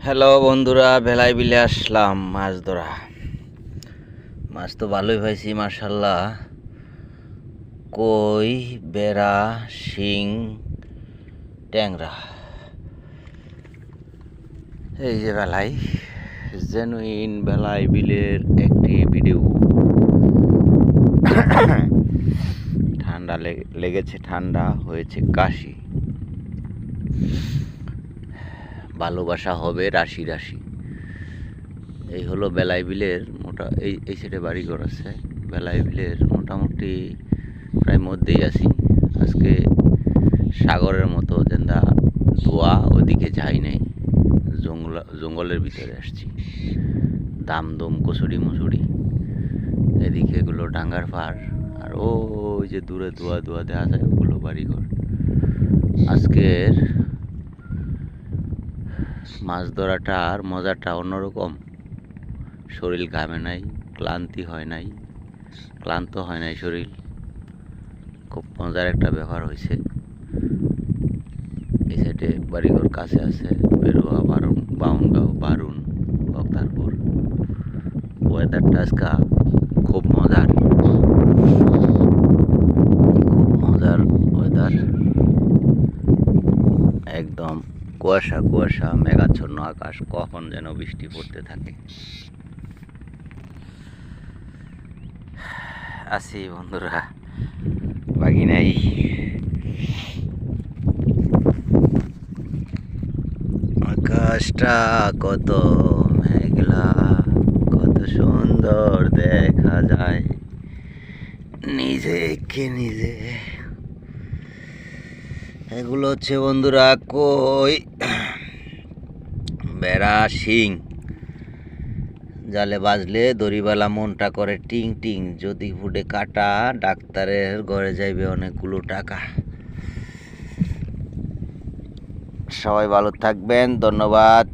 Hello বন্ধুরা, ভেলায় বিলে আসলাম মাছ ধরা। মাছ তো ভালোই পাইছি মাশাল্লাহ। কই, বেড়া, শিং, ট্যাংরা। এই যে বেলায়, জেনুইন বেলায় বিলের একটি ভিডিও। ঠান্ডা লেগেছে, ঠান্ডা হয়েছে কাশি। ভালোবাসা হবে রাশি রাশি। এই হলো বেলাই বিলের এই সাইডে বাড়িঘর আছে। বেলাই বিলের মোটামুটি প্রায় মধ্যেই আছি। আজকে সাগরের মতো যেন্দা ধোয়া ওদিকে যাই নাই, জঙ্গলের ভিতরে আসছি। দামদম কচুরি মুচুরি এদিকে এগুলো ডাঙ্গার পাড়, আর ওই যে দূরে ধোয়া ধোয়া দেখা যায় ওগুলো বাড়িঘর। আজকের মাছ ধরাটার মজাটা অন্যরকম। শরীর ঘামে নাই, ক্লান্ত হয় নাই শরীর। খুব মজার একটা ব্যাপার হয়েছে। এই সাইডে বাড়িঘর কাছে আছে, বেরোয়া বাউনগাঁও, বারুন, বক্তারপুর। ওয়েদারটা আজকে খুব মজার ওয়েদার। একদম কুয়াশা কুয়াশা, মেঘাচ্ছন্ন আকাশ, কখন যেন বৃষ্টি পড়তে থাকে। আছি বন্ধুরা, বাকি নাই। আকাশটা কত মেঘলা, কত সুন্দর দেখা যায় নিজে। এগুলো হচ্ছে বন্ধুরা কই, বেড়া, শিং। জালে বাজলে দড়িবালা মনটা করে টিং টিং। যদি ফুটে কাটা, ডাক্তারের ঘরে যাইবে অনেকগুলো টাকা। সবাই ভালো থাকবেন, ধন্যবাদ।